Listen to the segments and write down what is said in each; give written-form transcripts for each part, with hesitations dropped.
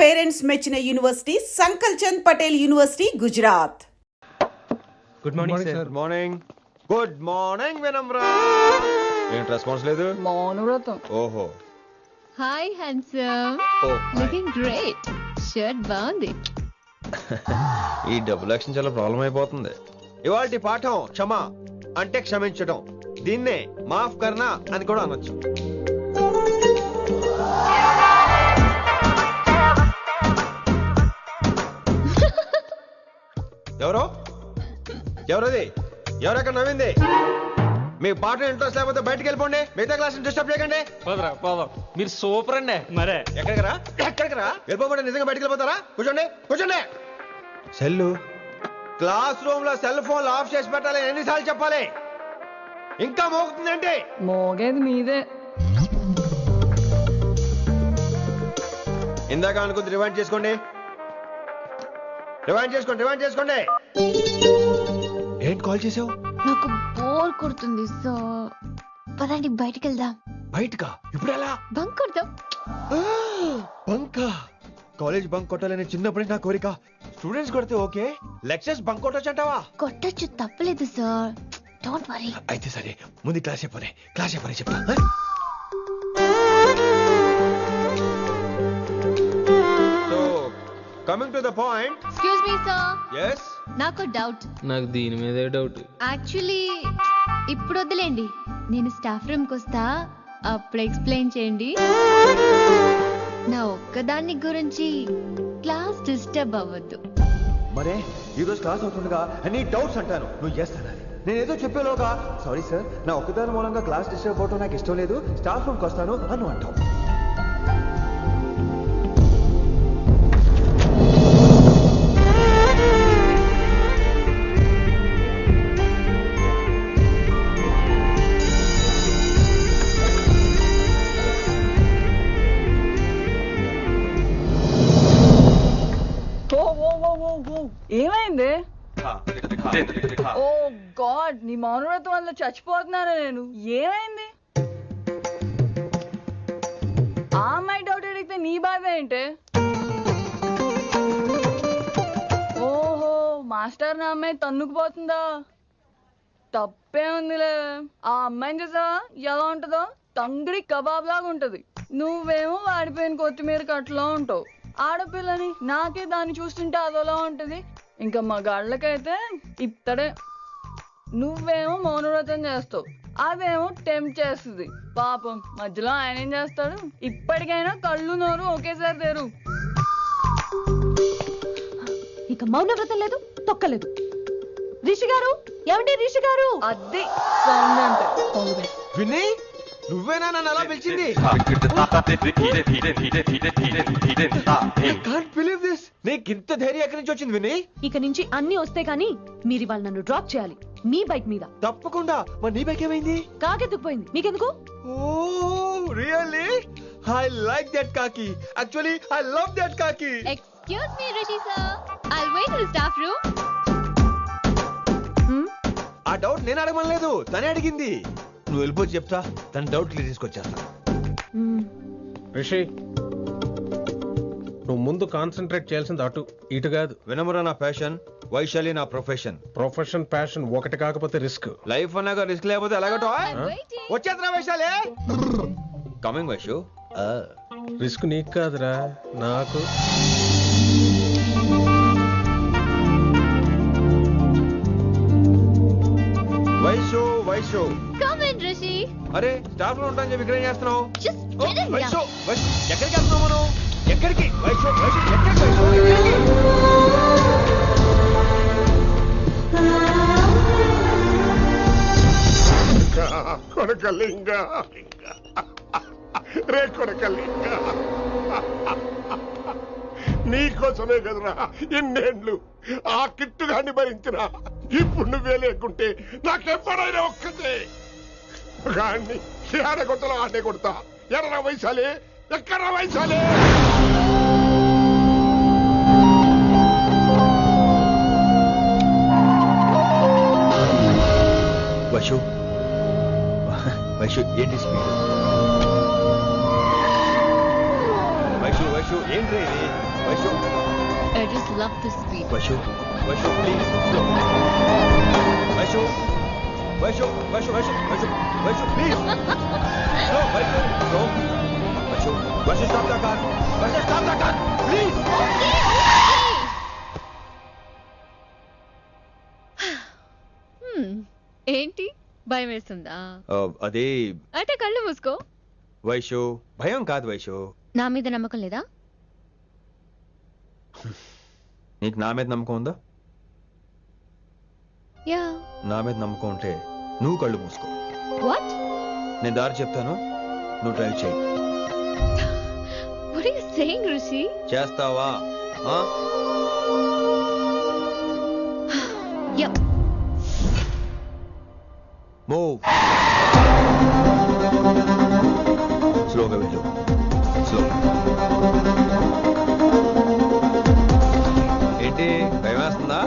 Parents మెచ్చిన university Sankal Chand Patel university Gujarat. Good morning sir. Good morning Vinamra. ఏంటి response లేదు? మౌనవ్రతం. ఓహో. Hi handsome. Looking great. Shirt బాగుంది. ఈ డబుల్ యాక్షన్ చాలా ప్రాబ్లం అయిపోతుంది. ఇవాల్టి పాఠం క్షమ అంటే క్షమించడం. దీన్నే మాఫ్ కర్నా అని కూడా అనొచ్చు. ఎవరది? ఎవరెక్కడ నవ్వింది? మీ పాట ఇంట్రెస్ట్ లేకపోతే బయటకు వెళ్ళిపోండి. మిగతా క్లాస్ డిస్టర్బ్ చేయకండి. మీరు సూపర్ అండి. మరే ఎక్కడికి రా వెళ్ళిపోమంటే నిజంగా బయటకు వెళ్ళిపోతారా? కూర్చోండి కూర్చోండి. సెల్లు క్లాస్ రూమ్ లో సెల్ ఫోన్ ఆఫ్ చేసి పెట్టాలి. ఎన్నిసార్లు చెప్పాలి? ఇంకా మోగుతుందండి. మోగేది మీదే. ఇందాక అనుకుంది రివైండ్ చేసుకోండి. ఏంటి కాల్ చేసావు? నాకు బోర్ కొడుతుంది సో పదండి బయటికి వెళ్దాం. బయటకా? ఇప్పుడు ఎలా? బంక్ కొడదాం. బంకా? కాలేజ్ బంక్ కొట్టాలని చిన్నప్పుడే నా కోరిక. స్టూడెంట్స్ కొడితే ఓకే, లెక్చర్స్ బంక్ కొట్టొచ్చు అంటావా? కొట్టచ్చు, తప్పలేదు సార్. Don't worry. అయితే సరే, ముందు క్లాస్ చెప్పని చెప్తా. So coming to the point. Excuse me sir. yes నాకు డౌట్. నాకు దీని మీదే డౌట్. యాక్చువల్లీ ఇప్పుడు వద్దులేండి, నేను స్టాఫ్ రూమ్ కి వస్తా, అప్పుడు ఎక్స్ప్లెయిన్ చేయండి. నా ఒక్కదాన్ని గురించి క్లాస్ డిస్టర్బ్ అవ్వద్దు. మరే ఈ రోజు క్లాస్ అవుతుండగా అన్ని డౌట్స్ అంటాను, నువ్వు ఎస్ అనాలి. నేను ఏదో చెప్పేలోగా సారీ సార్, నా ఒక్కదాని మూలంగా క్లాస్ డిస్టర్బ్ అవటం నాకు ఇష్టం లేదు, స్టాఫ్ రూమ్కి వస్తాను అని అంటావు. ఏమైంది? ఓ గాడ్, నీ మౌనవ్రతం వల్ల చచ్చిపోతున్నాను నేను. ఏమైంది? ఆ అమ్మాయి డౌట్ అడిగితే నీ బాధ ఏంటి? ఓహో, మాస్టర్ నా అమ్మాయి తన్నుకుపోతుందా? తప్పే ఉందిలే. ఆ అమ్మాయిని చూసావా ఎలా ఉంటుందో? తంగిడి కబాబ్ లాగా ఉంటది. నువ్వేమో వాడిపోయిన కొత్తిమీర కట్లా ఉంటావు. ఆడపిల్లని నాకే దాన్ని చూస్తుంటే అదోలా ఉంటది. ఇంకా మగాళ్ళకైతే ఇత్తడే. నువ్వేమో మౌనవ్రతం చేస్తావు, అదేమో టెంప్ట్ చేస్తుంది. పాపం మధ్యలో ఆయన ఏం చేస్తాడు? ఇప్పటికైనా కళ్ళు నోరు ఒకేసారి తెరు. ఇక మౌనవ్రతం లేదు, తొక్కలేదు. రిషి గారు, ఏమండి రిషి గారు? అది సౌండ్ అంటే. విని నువ్వేనా నన్ను అలా పిలిచింది? నీకు ఇంత ధైర్యం ఎక్కడి నుంచి వచ్చింది విని? ఇక నుంచి అన్ని వస్తే గానీ మీరు ఇవాళ నన్ను డ్రాప్ చేయాలి మీ బైక్ మీద. తప్పకుండా. మరి నీ బైక్ ఏమైంది? కాకెత్తుకుపోయింది. మీకెందుకు? Oh really? I like that కాకి. యాక్చువల్లీ ఐ లవ్ దట్ కాకి. Excuse me Rishi sir, I'll wait in the staff room. ఆ డౌట్ నేను అడగమనలేదు, తనే అడిగింది. నువ్వు వెళ్ళిపోయి చెప్తా, తన డౌట్ క్లియర్ తీసుకొచ్చేస్తా. రిషి, నువ్వు ముందు కాన్సన్ట్రేట్ చేయాల్సింది అటు ఇటు కాదు. వినమ్ర నా ప్యాషన్, వైశాలి నా ప్రొఫెషన్. ప్రొఫెషన్ ప్యాషన్ ఒకటి కాకపోతే రిస్క్. లైఫ్ అన్నాక రిస్క్ లేకపోతే ఎలాగటో? వచ్చేద్రా వైశాలి. కమింగ్ వైషు. రిస్క్ నీకు కాదురా, నాకు. Vaishu come in Rishi. అరే స్టాఫ్ లో ఉంటాను చెప్పి ఇక్కడ ఏం చేస్తున్నావు? Just get in. వైషు ఎక్కడికి వెళ్తున్నావు మనం? ఎక్కడికి? వైషు ఎక్కడికి? కొడకలింగ రే కొడకలింగ, నీకోసమే కదరా ఇన్నేండ్లు ఆ కిట్టుగాన్ని భరించిన. ఇప్పుడు నువ్వే లేకుంటే నాకెప్పుడైనా ఒక్కతే గాన్ని ఆడగొట్టలో ఆడే కొడతా. ఎర్ర వైశాలి, ఎక్కడ వైశాలి? వైషు వైషు ఏంటి స్పీడ్? వైషు వైషు ఏంటి ఏంటి ఇది Vaishu I just love this sweet. Vaishu Vaishu please slow Vaishu Vaishu Vaishu Vaishu Vaishu Vaishu please slow Vaishu slow Vaishu Vaishu stop the car Vaishu stop the car please ఏంటి భయం వేస్తుందా? అదే అయితే కళ్ళు మూసుకో. వైషు భయం కాదు వైషు. నా మీద నమ్మకం లేదా? నీకు నా మీద నమ్మకం ఉందా? యా. నా మీద నమ్మకం ఉంటే నువ్వు కళ్ళు మూసుకో. వాట్? నేను దారి చెప్తాను, నువ్వు ట్రై చేయి. What are you saying, Rishi? చేస్తావా? Yep. మూవ్. స్లోగా వెళ్ళు. స్లో. ఏంటి భయం వేస్తుందా?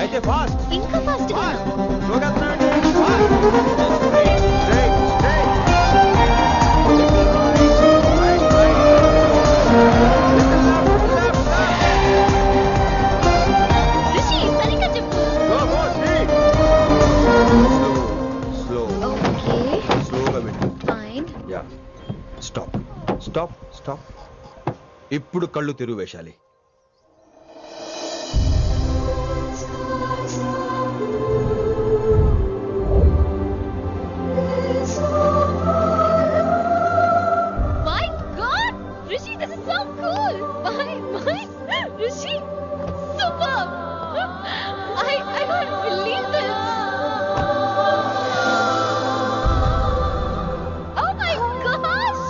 అయితే ఫాస్ట్. ఇంకా ఫాస్ట్ గా. స్లోగా వెళ్తున్నానండి. Straight straight. రిషి సరిగ్గా చెప్పు. Slow okay. స్లోగా వెళ్ళు. Fine. Yeah stop stop stop. ఇప్పుడు కళ్ళు తెరువు వేశాలి. My God, Rishi, this is so cool. My, Rishi, superb. I can't believe this. Oh my gosh,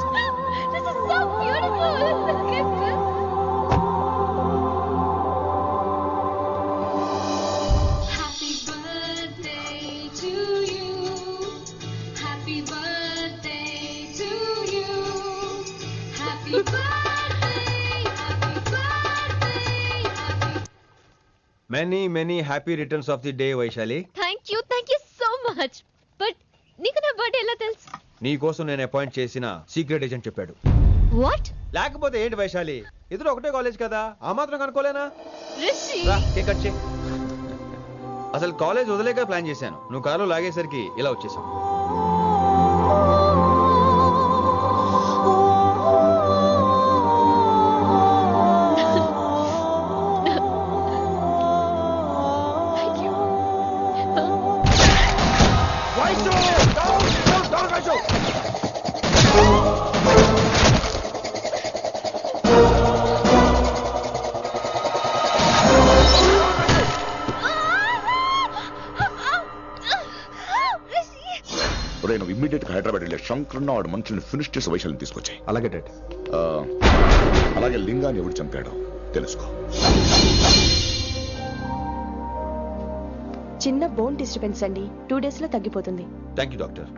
this is so beautiful. Look at this. Happy birthday to you. Happy birthday to you. Happy birthday, happy birthday, happy many many happy returns of the day Vaishali. Thank you so much. But నీకు నా birthday ఎలా తెలుసు? నీ కోసం నేను appoint చేసిన secret agent చెప్పాడు. What? లేకపోతే ఏంటి వైశాలి, ఇద్దరు ఒకటే కాలేజ్ కదా, ఆ మాత్రం కనుక్కోలేనా? Rishi. రా కేక్ కట్ చేయి. అసలు కాలేజ్ వదిలేక ప్లాన్ చేశాను, నువ్వు కారు లాగేసరికి ఇలా వచ్చేసాం. Thank you. ఒరేయ్, నువ్వు ఇమ్మీడియట్ గా హైదరాబాద్ వెళ్ళే శంకరన్న వాడు మనుషుల్ని ఫినిష్ చేసి వైశాల్యం తీసుకొచ్చాయి. అలాగే డాడ్. అలాగే లింగాన్ని ఎవడు చంపాడో తెలుసుకో. చిన్న బోన్ డిస్టర్బెన్స్ అండి, 2 days లో తగ్గిపోతుంది. Thank you doctor.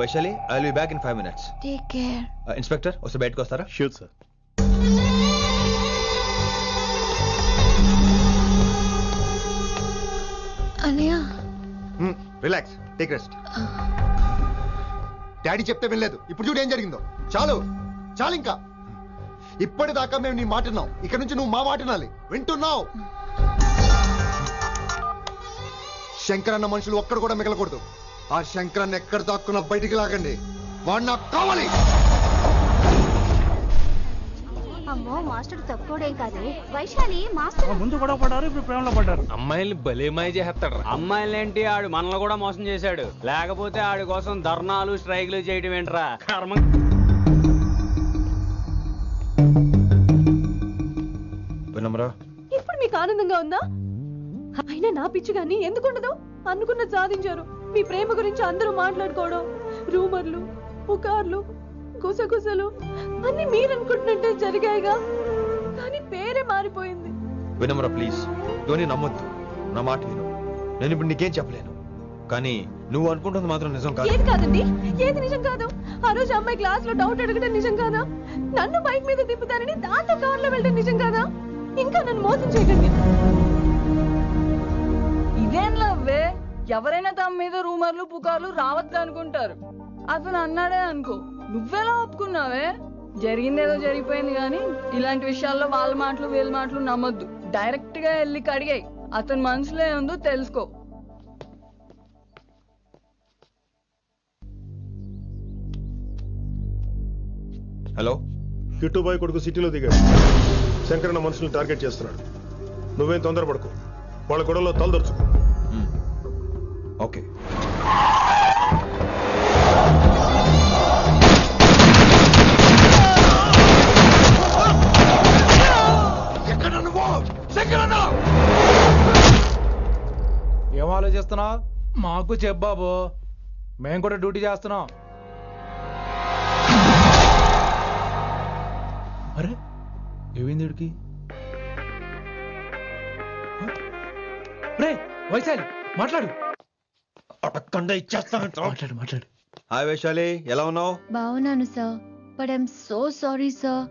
Vaishali, I will be back in 5 minutes. Take care. Inspector వస్తే బయటకు వస్తారా? Sure sir. Anaya. Relax, take rest. Daddy చెప్తే వినలేదు, ఇప్పుడు చూడు ఏం జరిగిందో. చాలు చాలు, ఇంకా ఇప్పటిదాకా మేము నీ మాట విన్నాం, ఇక్కడ నుంచి నువ్వు మా మాట వినాలి. వింటున్నావు? శంకరన్న మనుషులు ఒక్కడు కూడా మిగలకూడదు. ఆ శంకరన్న ఎక్కడ దాక్కున్నా బయటికి లాగండి, వాడు నాకు కావాలి. అమ్మో, మాస్టర్ తక్కువడే కాదే. వైశాలి మాస్టర్ ముందు కూడా పడ్డారు, ఇప్పుడు ప్రేమలో పడ్డారు. అమ్మాయిల్ని భలే మాయ చేస్తాడు. అమ్మాయిలేంటి, ఆడు మనల్ని కూడా మోసం చేశాడు. లేకపోతే ఆడి కోసం ధర్నాలు స్ట్రైక్లు చేయడం ఏంట్రా కర్మ. వినమ్రా, ఇప్పుడు మీకు ఆనందంగా ఉందా? అయినా నా పిచ్చి గాని ఎందుకుండదు? అనుకున్న సాధించారు. మీ ప్రేమ గురించి అందరూ మాట్లాడుకోవడం, రూమర్లు, పుకార్లు, గుసగుసలు అన్ని మీరు అనుకుంటున్నట్టే జరిగాయిగా. కానీ పేరే మారిపోయింది. వినమ్రా ప్లీజ్, ధోని నమ్మొద్దు, నా మాట విను. నేను ఇప్పుడు నీకేం చెప్పలేను, కానీ నువ్వు అనుకుంటుంది మాత్రం నిజం కాదు. ఏది కాదండి, ఏది నిజం కాదు? ఆ రోజు అమ్మాయి క్లాస్ లో డౌట్ అడగడం నిజం కాదా? నన్ను బైక్ మీద తిప్పుతానని దాంతో కార్ లో వెళ్ళడం నిజం కాదా? ఇంకా నన్ను మోసం చేయకండి. ఇదేం లవ్వే? ఎవరైనా తమ మీద రూమర్లు పుకార్లు రావద్దు అనుకుంటారు. అతను అన్నాడే అనుకో, నువ్వెలా ఒప్పుకున్నావే? జరిగిందేదో జరిగిపోయింది కానీ ఇలాంటి విషయాల్లో వాళ్ళ మాటలు వీళ్ళ మాటలు నమ్మొద్దు. డైరెక్ట్ గా వెళ్ళి కడిగాయి. అతని మనసులో ఏముందో తెలుసుకో. హలో, కిట్టుబాయ్ కొడుకు సిటీలో దిగాడు. శంకరన్న మనుషుల్ని టార్గెట్ చేస్తున్నాడు. నువ్వేం తొందరపడకు, వాళ్ళ గొడవలో తలదొరుచుకో. ఓకే. ఎక్కడ నువ్వు శంకరన్న? ఏం ఆలోచిస్తున్నావు? మాకు చెప్పాబు, మేము కూడా డ్యూటీ చేస్తున్నాం. అరే ఏమైంది వీడికి? రే వైశాలి మాట్లాడు. అడగకుండా ఇచ్చేస్తానంట. మాట్లాడు మాట్లాడు. హాయ్ వైశాలి, ఎలా ఉన్నావు? బాగున్నాను sir, but I'm so sorry sir.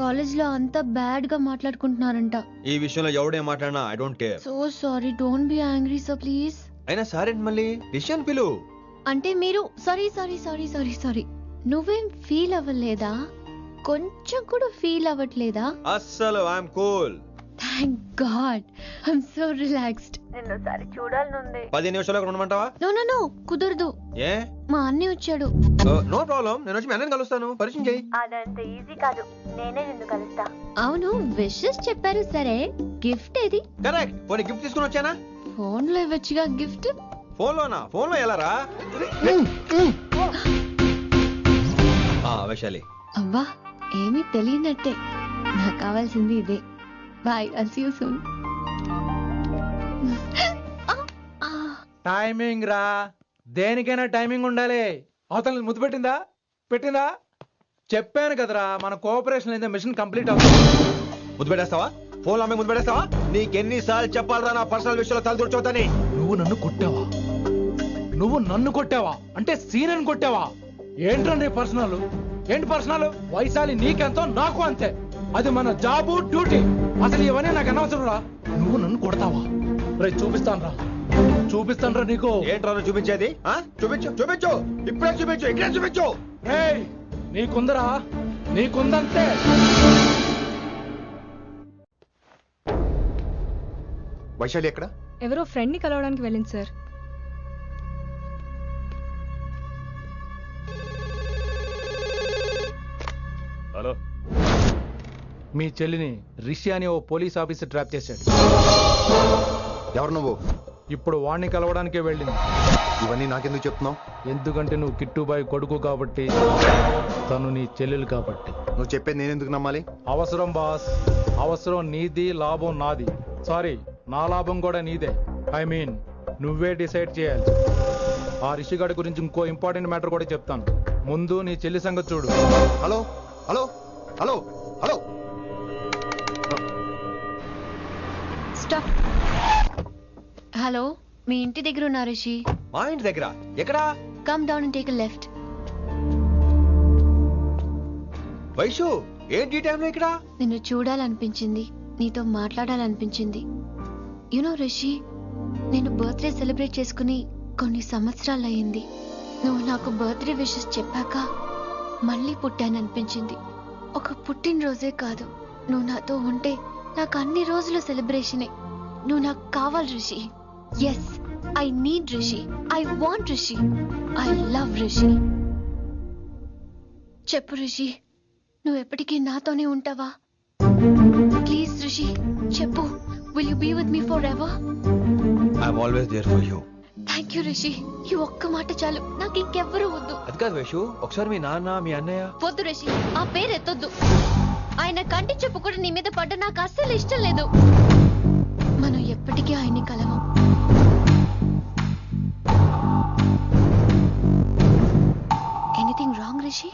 కాలేజ్లో అంతా బ్యాడ్ గా మాట్లాడుకుంటున్నారంట. ఈ విషయంలో ఎవడే మాట్లాడినా I don't care. So sorry, don't be angry sir please. అయినా సారేంటి మళ్ళీ? డిసిషన్ పిలు. అంటే మీరు sorry sorry sorry sorry sorry నువ్వేం ఫీల్ అవ్వలేదా? కొంచెం కూడా ఫీల్ అవ్వట్లేదా? అస్సలు I'm cool. Thank god, I'm so relaxed. నిన్నోసారి చూడాలనుంది. 10 నిమిషాలు అక్కడ ఉండమంటావా? నో నో నో, కుదరదు. ఏ? మా అన్నయ్య వచ్చాడు. నో ప్రాబ్లం, నేను వచ్చి మీ అన్నని కలుస్తాను. పరిచయం చేయి. అదంత ఈజీ కాదు, నేనే నిన్ను కలుస్తా. అవును, విషెస్ చెప్పారు సరే, గిఫ్ట్ ఏది? కరెక్ట్. పోనీ గిఫ్ట్ తీసుకుని వచ్చానా? ఫోన్ లో ఇవ్వచ్చుగా గిఫ్ట్. ఫోన్ లోనా? ఫోన్ లో ఎలా రా? వైశాలి, అవ్వా ఏమీ తెలియనట్టే. నాకు కావాల్సింది ఇదే. Bye, I'll see you soon. Timing రా, దేనికైనా టైమింగ్ ఉండాలి. అవతల ముద్దు పెట్టిందా? పెట్టిందా? చెప్పాను కదరా, మన కోఆపరేషన్ అయితే మిషన్ కంప్లీట్ అవుతుంది. ముద్దు పెట్టేస్తావా? ఫోన్ లో అమ్మాయి ముద్దు పెట్టేస్తావా? నీకెన్నిసార్లు చెప్పాలరా నా పర్సనల్ విషయంలో తలదూర్చోతని? నువ్వు నన్ను కొట్టావా? నువ్వు నన్ను కొట్టావా? అంటే సీనని కొట్టావా? ఏంట్రా నీ పర్సనల్? ఏంటి పర్సనల్? వైశాలి నీకెంతో నాకు అంతే. అది మన జాబు, డ్యూటీ. అసలు ఇవన్నీ నాకు అనవసరం రా. నువ్వు నన్ను కొడతావా? రే చూపిస్తాను రా నీకు. ఏంట్రా నువ్వు చూపించేది? చూపించు చూపించు, ఇప్పుడే చూపించు, ఇక్కడే చూపించు. రే నీకుందరా, నీకుందంతే. వైశాలి ఎక్కడ? ఎవరో ఫ్రెండ్ ని కలవడానికి వెళ్ళింది సార్. హలో, మీ చెల్లిని రిషి అని ఓ పోలీస్ ఆఫీసర్ ట్రాప్ చేశాడు. ఎవరు నువ్వు? ఇప్పుడు వాణ్ణి కలవడానికే వెళ్ళింది. ఇవన్నీ నాకెందుకు చెప్తున్నావు? ఎందుకంటే నువ్వు కిట్టుబాయ్ కొడుకు కాబట్టి, తను నీ చెల్లెలు కాబట్టి. నువ్వు చెప్పేది నేను ఎందుకు నమ్మాలి? అవసరం బాస్, అవసరం నీది, లాభం నాది. సారీ, నా లాభం కూడా నీదే. ఐ మీన్ నువ్వే డిసైడ్ చేయాలి. ఆ రిషిగాడి గురించి ఇంకో ఇంపార్టెంట్ మ్యాటర్ కూడా చెప్తాను. ముందు నీ చెల్లి సంగతి చూడు. Hello hello hello hello. Stop. Hello, మీ ఇంటి దగ్గర ఉన్నా రిషి? మా ఇంటి దగ్గర? ఎక్కడా? Come down and take a left. Vaishu, ఏంటి టైంలో ఇక్కడ? నిన్ను చూడాలనిపించింది, నీతో మాట్లాడాలనిపించింది. యునో రిషి, నేను బర్త్డే సెలబ్రేట్ చేసుకుని కొన్ని సంవత్సరాలయ్యింది. నువ్వు నాకు బర్త్డే విషెస్ చెప్పాక మళ్ళీ పుట్టాననిపించింది. ఒక పుట్టినరోజే కాదు, నువ్వు నాతో ఉంటే నాకు అన్ని రోజుల సెలబ్రేషనే. నువ్వు నాకు కావాలి Rishi. Yes, I need Rishi, I want Rishi, I love Rishi. చెప్పు రిషి, నువ్వు ఎప్పటికీ నాతోనే ఉంటావా? ప్లీజ్ రిషి చెప్పు. Will you be with me forever? I'm always there for you. Thank you Rishi. ఈ ఒక్క మాట చాలు, నాకు ఇంకెవ్వరూ వద్దు. అది కాదు వైషు, ఒకసారి మీ నాన్న, మీ అన్నయ్య. వద్దు రిషి, ఆ పేరు ఎత్తొద్దు. ఆయన కంటి చెప్పు కూడా నీ మీద పడ్డ నాకు అస్సలు ఇష్టం లేదు. మనం ఎప్పటికీ ఆయన్ని కలవం. Anything wrong Rishi?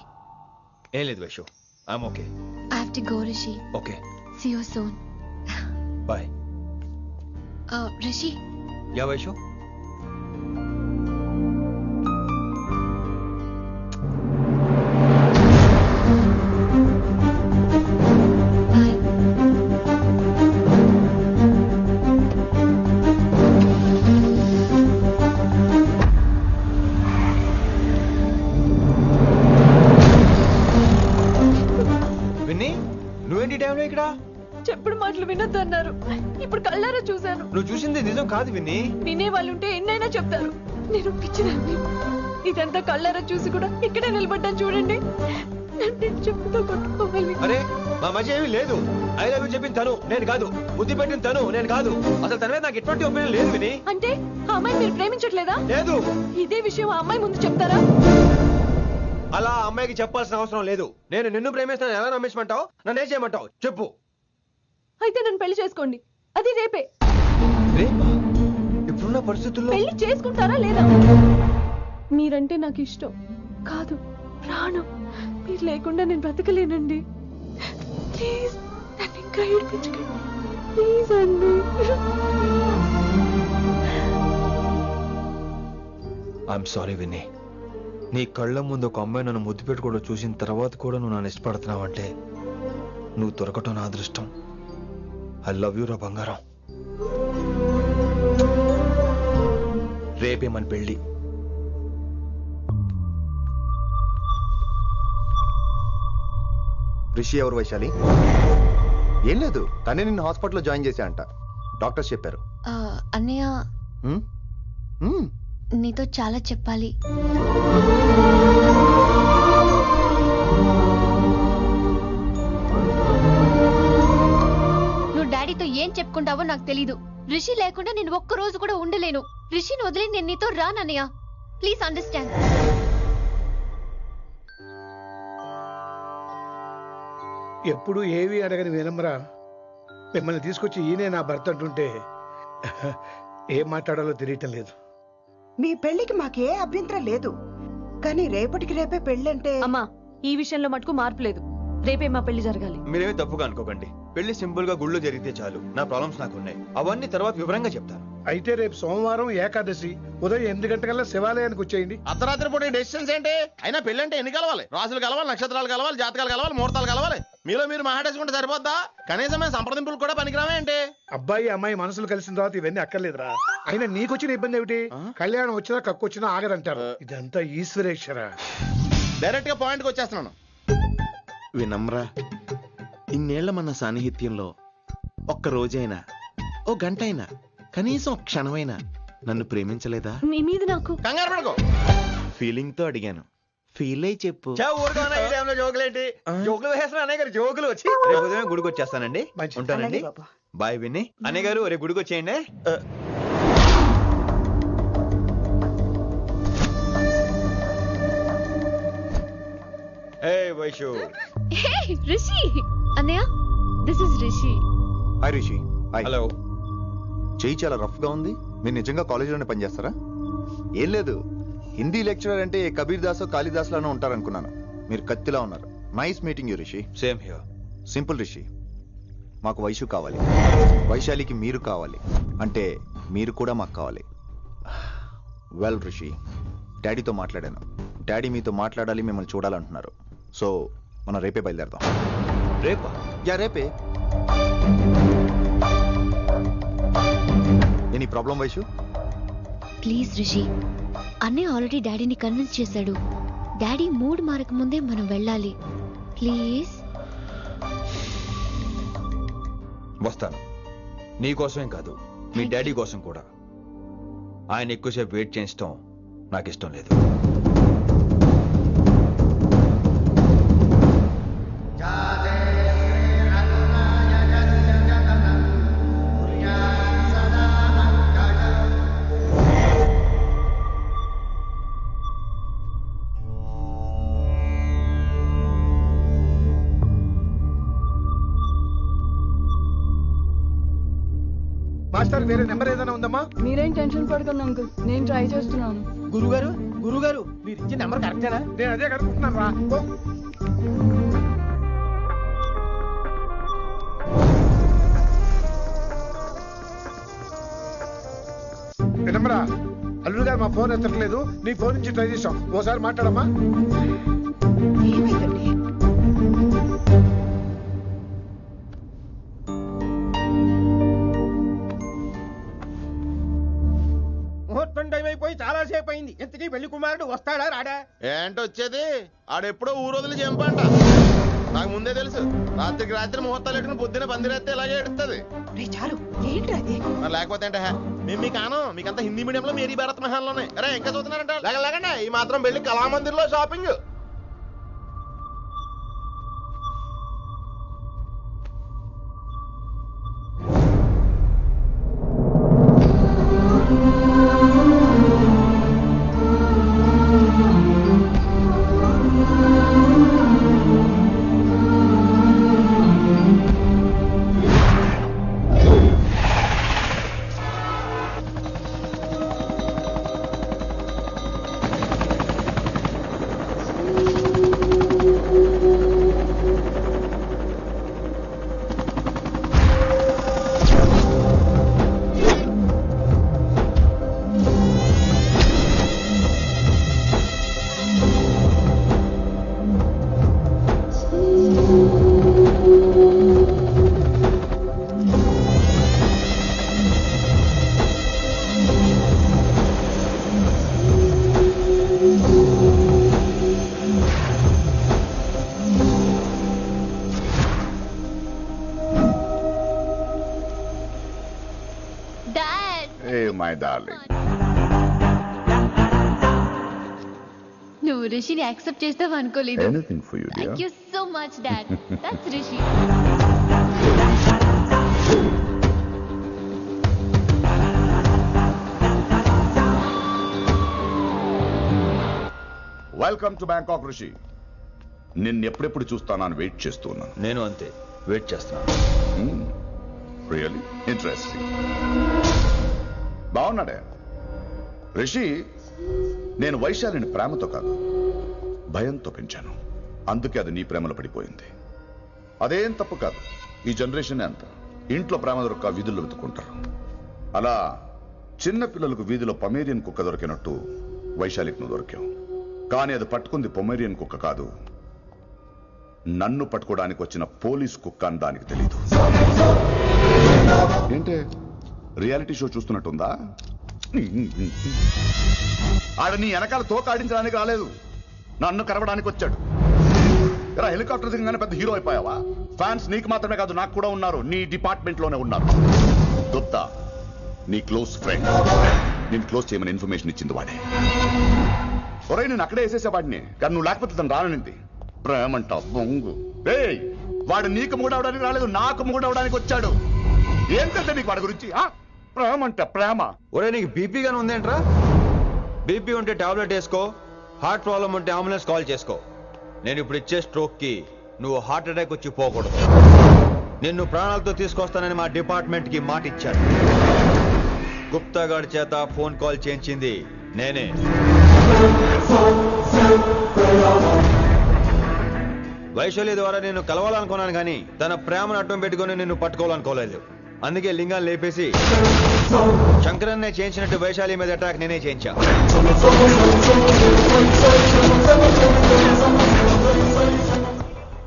ఏం లేదు Vaishu, I'm okay. I have to go Rishi. Okay, see you soon. Bye. Rishi. Yeah Vaishu. Bye. చెప్పుడు మాటలు వినొద్దు అన్నారు. ఇప్పుడు కళ్ళారా చూశాను. నువ్వు చూసింది నిజం కాదు విన్నీ. వినే వాళ్ళుంటే ఎన్నైనా చెప్తారు. నేను పిచ్చిదాన్ని. ఇదంతా కళ్ళారా చూసి కూడా ఇక్కడే నిలబడ్డాను చూడండి. నన్ను చెప్పుతో కొట్టుకోవాలి. అరే మా మధ్య ఏమీ లేదు. ఐ లవ్ యూ చెప్పింది తను, నేను కాదు. బుద్ధి పెట్టిన తను, నేను కాదు. అసలు తన మీద నాకు ఎటువంటి ఒపీనియన్ లేదు విని. అంటే ఆ అమ్మాయి మీరు ప్రేమించట్లేదా? లేదు. ఇదే విషయం ఆ అమ్మాయి ముందు చెప్తారా? అలా ఆ అమ్మాయికి చెప్పాల్సిన అవసరం లేదు. నేను నిన్ను ప్రేమిస్తాను ఎలా నమ్మించమంటావు? నన్ను ఏం చేయమంటావు చెప్పు. అయితే నన్ను పెళ్లి చేసుకోండి. అది రేపే. రేపా? ఇప్పుడున్న పరిస్థితుల్లో పెళ్లి చేసుకుంటారా లేదా? మీరంటే నాకు ఇష్టం కాదు, ప్రాణం. మీరు లేకుండా నేను బ్రతకలేనండి. ప్లీజ్ నన్ను ఇంకా ఏడిపించకండి. ప్లీజ్ అండి. I'm sorry Vinny. నీ కళ్ళ ముందు ఒక అమ్మాయి నన్ను ముద్దు పెట్టుకోవడం చూసిన తర్వాత కూడా నువ్వు నన్ను ఇష్టపడుతున్నావంటే నువ్వు దొరకటం నా అదృష్టం. ఐ లవ్ యూ రా బంగారం. రేపే మన పెళ్ళి. రిషి ఎవరు వైశాలి? ఏం లేదు, తనే నిన్ను హాస్పిటల్లో జాయిన్ చేశా అంట. డాక్టర్స్ చెప్పారు. అన్నయ్య హ్మ్? హ్మ్. నీతో చాలా చెప్పాలి. నువ్వు డాడీతో ఏం చెప్పుకుంటావో నాకు తెలీదు. రిషి లేకుండా నేను ఒక్క రోజు కూడా ఉండలేను. రిషిని వదిలి నేను నీతో రానన్నయ్య. Please understand. ఎప్పుడు ఏవి అడగని వినమ్రా మిమ్మల్ని తీసుకొచ్చి ఈయనే నా భర్త అంటుంటే ఏం మాట్లాడాలో తెలియటం లేదు. మీ పెళ్లికి మాకే అభ్యంతరం లేదు, కానీ రేపటికి రేపే పెళ్ళంటే. అమ్మా, ఈ విషయంలో మటుకు మార్పు లేదు. రేపే మా పెళ్లి జరగాలి. మీరేమీ తప్పుగా అనుకోకండి. పెళ్లి సింపుల్ గా గుళ్ళో జరిగితే చాలు. నా ప్రాబ్లమ్స్ నాకు ఉన్నాయి, అవన్నీ తర్వాత వివరంగా చెప్తాను. అయితే రేపు సోమవారం ఏకాదశి ఉదయం 8 గంటలకల్లా శివాలయానికి వచ్చేయండి. అర్ధరాత్రి పూట డెసిషన్స్ ఏంటి? అయినా పెళ్ళంటే ఎన్ని కలవాలి? రాజులు కలవాలి, నక్షత్రాలు కలవాలి, జాతకాలు కలవాలి, ముహూర్తాలు కలవాలి. మీలో మీరు మాట్లాడేసుకుంటే సరిపోద్దా? కనీసమే సంప్రదింపులు కూడా పనికిరావే ఏంటి? అబ్బాయి అమ్మాయి మనసులు కలిసిన తర్వాత ఇవన్నీ అక్కర్లేదురా. అయినా నీకొచ్చిన ఇబ్బంది ఏమిటి? కళ్యాణం వచ్చినా కక్కొచ్చినా ఆగదంటారు. ఇదంతా ఈశ్వరేశ్వర. డైరెక్ట్ గా పాయింట్కి వచ్చేస్తున్నాను. వినమ్రా, ఇన్నేళ్ల మన సాన్నిహిత్యంలో ఒక్క రోజైనా, ఓ గంట అయినా, కనీసం ఒక క్షణమైనా నన్ను ప్రేమించలేదా? మీ మీద నాకు కంగారు పడుకో. ఫీలింగ్ తో అడిగాను, ఫీల్ అయి చెప్పు. జోకులేంటి? జోకులు వేసిన అన్నయ్య గారు జోకులు వచ్చి రేపు ఉదయం గుడికి వచ్చేస్తానండి. ఉంటానండి. బాయ్ విన్ని. అన్నయ్య గారు రేపు గుడికి వచ్చేయండి. వైషు. హే రిషి. అన్నయ్య, this is Rishi. Hi Rishi. Hi. Hello. చెయ్యి చాలా రఫ్ గా ఉంది. మీరు నిజంగా కాలేజీలోనే పనిచేస్తారా? ఏం లేదు, హిందీ లెక్చరర్ అంటే కబీర్ దాసో కాళిదాస్ లానో ఉంటారనుకున్నాను. మీరు కత్తిలా ఉన్నారు. Nice meeting you Rishi. Same here. Simple Rishi, మాకు వైషు కావాలి, వైశాలికి మీరు కావాలి, అంటే మీరు కూడా మాకు కావాలి. వెల్ రిషి, డాడీతో మాట్లాడాను. డాడీ మీతో మాట్లాడాలి, మిమ్మల్ని చూడాలంటున్నారు. సో మనం రేపే బయలుదేరదాం. రేపా? యా రేపే. Any problem Vaishu? Please Rishi, అన్నయ్య ఆల్రెడీ డాడీని కన్విన్స్ చేశాడు. డాడీ మూడ్ మారక ముందే మనం వెళ్ళాలి. ప్లీజ్. వస్తాను. నీ కోసమేం కాదు, మీ డాడీ కోసం కూడా. ఆయన ఎక్కువసేపు వెయిట్ చేయించడం నాకు ఇష్టం లేదు. మాస్టర్ వేరే నెంబర్ ఏదైనా ఉందమ్మా? మీరేం టెన్షన్ పడకండి అంకుల్, నేను ట్రై చేస్తున్నాను. గురుగారు మీరు ఇచ్చిన నెంబర్ కరెక్టేనా? నేను అదే కనుక్కుంటున్నాను రా. వినమ్రా, అల్లుడు గారు మా ఫోన్ ఎత్తట్లేదు. నీ ఫోన్ నుంచి ట్రై చేసాం, ఓసారి మాట్లాడమ్మా. ఏమైందండి? ముహూర్తం టైం అయిపోయి చాలా సేపు అయింది. ఇంతకీ పెళ్లి కుమారుడు వస్తాడా రాడా? ఏంటొచ్చేది? ఆడెప్పుడో ఊరొదిలి చెంపంట. నాకు ముందే తెలుసు. రాత్రికి రాత్రి ముహూర్తాలు పెట్టుకుని పొద్దున పందిరేస్తే ఇలాగే ఎడుతుంది. చాలు ఏంటి అది? మరి లేకపోతే అంటే మేము మీకు కాను, మీకంతా హిందీ మీడియంలో మేరీ భారత్ మహాల్లోనే. అరే ఇంకా చూస్తున్నారంట, లేకండి ఈ మాత్రం వెళ్ళి కళామందిర్లో షాపింగ్. నువ్వు రిషిని యాక్సెప్ట్ చేస్తావు అనుకోలేదు. Anything for you dear. Thank you so much dad. That's Rishi. Welcome to Bangkok Rishi. నిన్ను ఎప్పుడెప్పుడు చూస్తానని వెయిట్ చేస్తున్నాను. నేను అంతే వెయిట్ చేస్తున్నాను. Really interesting. బాగున్నాడే రిషి. నేను వైశాలిని ప్రేమతో కాదు భయంతో పెంచాను. అందుకే అది నీ ప్రేమలో పడిపోయింది. అదేం తప్పు కాదు. ఈ జనరేషన్ అంత ఇంట్లో ప్రేమ దొరక్క వీధుల్లో వెతుకుంటారు. అలా చిన్న పిల్లలకు వీధిలో పొమేరియన్ కుక్క దొరికినట్టు వైశాలికి నువ్వు దొరికావు. కానీ అది పట్టుకుంది పొమేరియన్ కుక్క కాదు, నన్ను పట్టుకోవడానికి వచ్చిన పోలీస్ కుక్క అని దానికి తెలీదు. ఏంటే రియాలిటీ షో చూస్తున్నట్టుందా? ఆడ నీ వెనకాల తోక ఆడించడానికి రాలేదు, నన్ను కరవడానికి వచ్చాడు. ఇలా హెలికాప్టర్ దిగగానే పెద్ద హీరో అయిపోయావా? ఫ్యాన్స్ నీకు మాత్రమే కాదు నాకు కూడా ఉన్నారు, నీ డిపార్ట్మెంట్ లోనే ఉన్నారు. గుప్తా నీ క్లోజ్ ఫ్రెండ్, నేను క్లోజ్ చేయమని ఇన్ఫర్మేషన్ ఇచ్చింది వాడే. ఒరే నేను అక్కడే వేసేసేవాడిని, కానీ నువ్వు లేకపోతే తను రానునింది. ప్రేమంట బొంగు. వాడు నీకు మూడవడానికి రాలేదు, నాకు మూడవడానికి వచ్చాడు. ఏం తెలుసా నీకు వాడి గురించి? ప్రేమంట ప్రేమ. ఒరే నీకు బీపీ గానీ ఉందేంట్రా? బీపీ ఉంటే టాబ్లెట్ వేసుకో, హార్ట్ ప్రాబ్లం ఉంటే అంబులెన్స్ కాల్ చేసుకో. నేను ఇప్పుడు ఇచ్చే స్ట్రోక్ కి నువ్వు హార్ట్ అటాక్ వచ్చి పోకూడదు. నిన్ను ప్రాణాలతో తీసుకొస్తానని మా డిపార్ట్మెంట్ కి మాట ఇచ్చాడు. గుప్తా గారి చేత ఫోన్ కాల్ చేయించింది నేనే. వైశాలి ద్వారా నేను కలవాలనుకున్నాను కానీ తన ప్రేమను అడ్డం పెట్టుకుని నిన్ను పట్టుకోవాలనుకోలేదు. అందుకే లింగాన్ని లేపేసి శంకరన్నే చేయించినట్టు వైశాలి మీద అటాక్ నేనే చేయించా.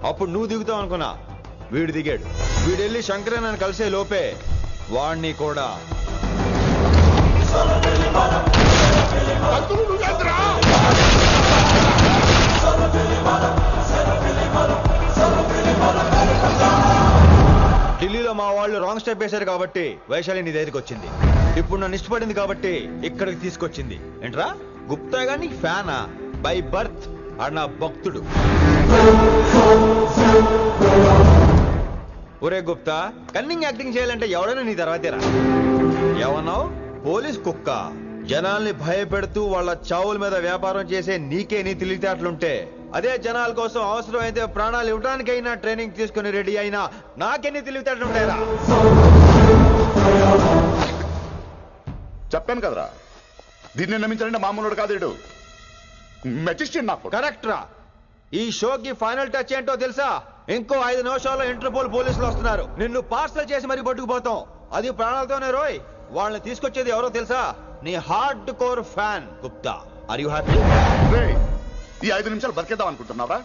అప్పుడు నువ్వు దిగుతావు అనుకున్నా, వీడు దిగాడు. వీడు వెళ్ళి శంకరన్నని కలిసే లోపే వాణ్ణి కూడా ఢిల్లీలో మా వాళ్ళు రాంగ్ స్టెప్ వేశారు కాబట్టి వైశాలి నీ దగ్గరికి వచ్చింది. ఇప్పుడు నన్ను ఇష్టపడింది కాబట్టి ఇక్కడికి తీసుకొచ్చింది. ఏంట్రా గుప్తా గాని ఫ్యానా? బై బర్త్ ఆడు నా భక్తుడు. ఒరే గుప్తా, కన్నింగ్ యాక్టింగ్ చేయాలంటే ఎవరైనా నీ తర్వాతేరా. ఏమన్నావు? పోలీస్ కుక్క. జనాల్ని భయపెడుతూ వాళ్ళ చావుల మీద వ్యాపారం చేసే నీకే నీ తెలివితేటలుంటే, అదే జనాల కోసం అవసరమైతే ప్రాణాలు ఇవ్వడానికైనా ట్రైనింగ్ తీసుకుని రెడీ అయినా నాకెన్ని తెలివితేటలుంటాయిరా? చెప్పాను కదరా, దీన్ని నమ్మించాలంటే మామూలుడు కాదు, వీడు మెజిస్ట్రియన్. నాకు కరెక్ట్ రా. ఈ షోకి ఫైనల్ టచ్ ఏంటో తెలుసా? ఇంకో 5 నిమిషాల్లో ఇంటర్పోల్ పోలీసులు వస్తున్నారు. నిన్ను పార్సల్ చేసి మరీ పట్టుకుపోతాం, అది ప్రాణాలతోనే రోయ్. వాళ్ళని తీసుకొచ్చేది ఎవరో తెలుసా? నీ hardcore fan Gupta. Are you happy? ఈ 5 నిమిషాలు బతికేద్దాం అనుకుంటున్నావా?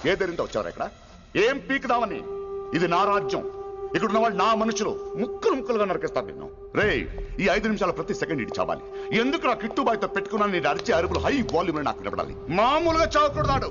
ఏ ధైర్యంతో వచ్చావరా ఇక్కడ? ఏం పీకుదామని? ఇది నా రాజ్యం, ఇక్కడ ఉన్న వాళ్ళు నా మనుషులు. ముక్కలు ముక్కలుగా నరికేస్తారు నిన్ను. రే ఈ 5 నిమిషాల ప్రతి సెకండ్ ఇటు చావాలి. ఎందుకు నా కిట్టుబాయితో పెట్టుకున్నాను? నేను అరిచే అరుపులు హై వాల్యూమ్ నాకు వినపడాలి, మామూలుగా చావకూడదాడు.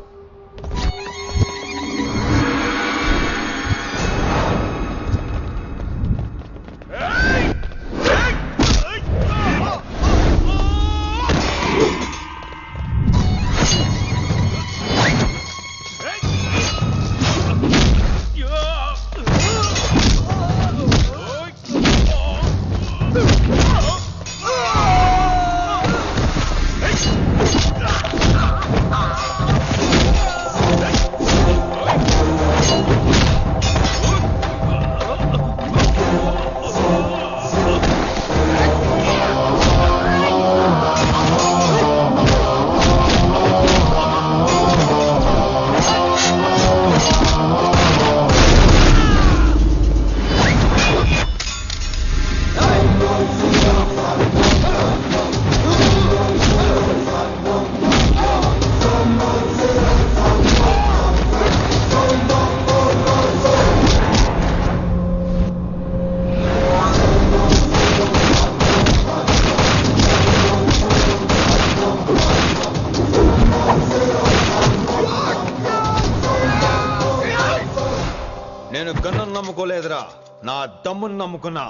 బలాన్ని నమ్ముకోలేదురా, నా దమ్ముని నమ్ముకున్నా.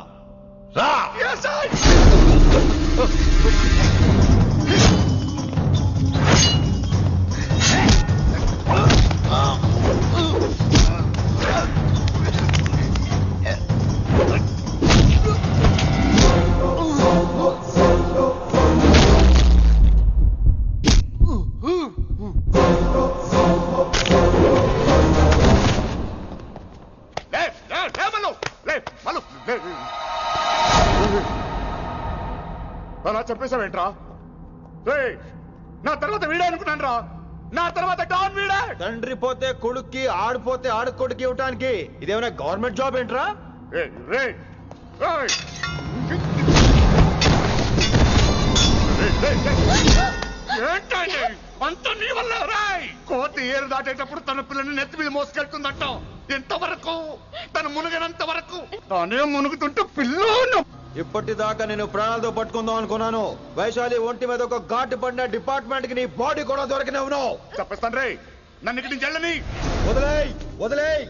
రా అలా చెప్పేశావేంట్రా? నా తర్వాత వీడే అనుకున్నాను రా, నా తర్వాత డాన్ వీడే. తండ్రి పోతే కొడుక్కి, ఆడిపోతే ఆడుకొడుకి ఇవ్వటానికి ఇదేమైనా గవర్నమెంట్ జాబ్ ఏంట్రా? అంత నీ వల్ల రాయ్. కోతి ఏరు దాటేటప్పుడు తన పిల్లని నెత్తి మీద మోసుకెళ్తుందంట. ఎంతవరకు? తను మునిగినంత వరకు. తానే మునుగుతుంటే పిల్లను. ఇప్పటిదాకా నేను ప్రాణాలతో పట్టుకుందాం అనుకున్నాను. వైశాలి ఒంటి మీద ఒక ఘాటు పడిన డిపార్ట్మెంట్ కి నీ బాడీ కూడా దొరికినవును. చెప్పేస్తాను రే, నన్ను ఇక్కడ నుంచి వెళ్ళని. వదిలేయ్ వదిలేయ్,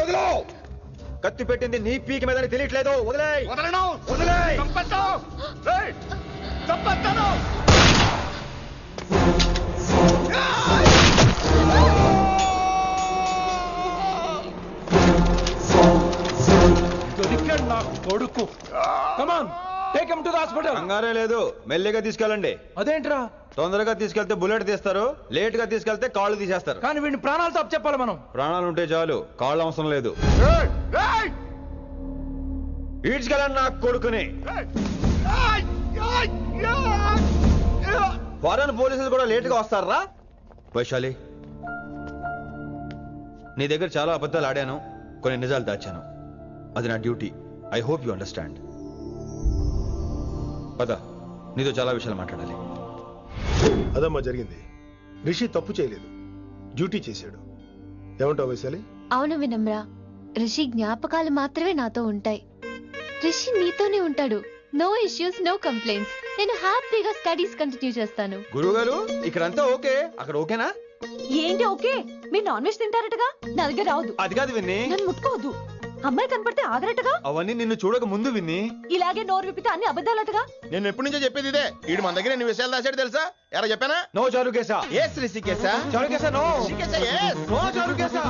వదిలో. కత్తి పెట్టింది నీ పీకి మీదని తెలియట్లేదు. వదిలేయ్. వదలను. వదిలేయ్. చంపేస్తాను. చంపేస్తాను. దొరికాడు నా కొడుకు. Come on, take him to the hospital. కంగారే లేదు, మెల్లిగా తీసుకెళ్ళండి. అదేంట్రా? తొందరగా తీసుకెళ్తే బుల్లెట్ తీస్తారు, లేట్ గా తీసుకెళ్తే కాళ్ళు తీసేస్తారు. కానీ వీడిని ప్రాణాలు తప్పు చెప్పాలి మనం. ప్రాణాలు ఉంటే చాలు, కాళ్ళు అవసరం లేదు. ఈడ్చుకెళ్ళండి నా కొడుకుని. ఫారెన్ పోలీసులు కూడా లేట్ గా వస్తారా? వైశాలి, నీ దగ్గర చాలా అబద్ధాలు ఆడాను, కొన్ని నిజాలు దాచాను. అది నా duty. I hope you understand. పద, నీతో చాలా విషయాలు మాట్లాడాలి. అదమ్మా జరిగింది. రిషి తప్పు చేయలేదు, డ్యూటీ చేశాడు. ఏమంటావు వైశాలి? అవును వినమ్ర, రిషి జ్ఞాపకాలు మాత్రమే నాతో ఉంటాయి. రిషి నీతోనే ఉంటాడు. No issues, no complaints. నేను హ్యాపీగా స్టడీస్ కంటిన్యూ చేస్తాను. గురువు గారు, ఇక్కడంతా ఓకే, అక్కడ ఓకేనా? ఏంటి ఓకే? మీరు నాన్ వెజ్ తింటారటగా? నా దగ్గర రావద్దు. అది కాదు విన్ని. నన్ను ముట్టుకోవద్దు. అమ్మాయి కనపడితే ఆగరటగా? అవన్నీ నిన్ను చూడక ముందు విన్ని. ఇలాగే నోరు విప్పితే అన్ని అబద్ధాలటగా? నేను ఎప్పటి నుంచో చెప్పేది ఇదే. వీడు మన దగ్గర ఎన్ని విషయాలు దాచాడు తెలుసా? ఎలా చెప్పానా? No Charukesha. Yes Rishikesha. Charukesha no. Rishikesha yes. No చారుకేశా.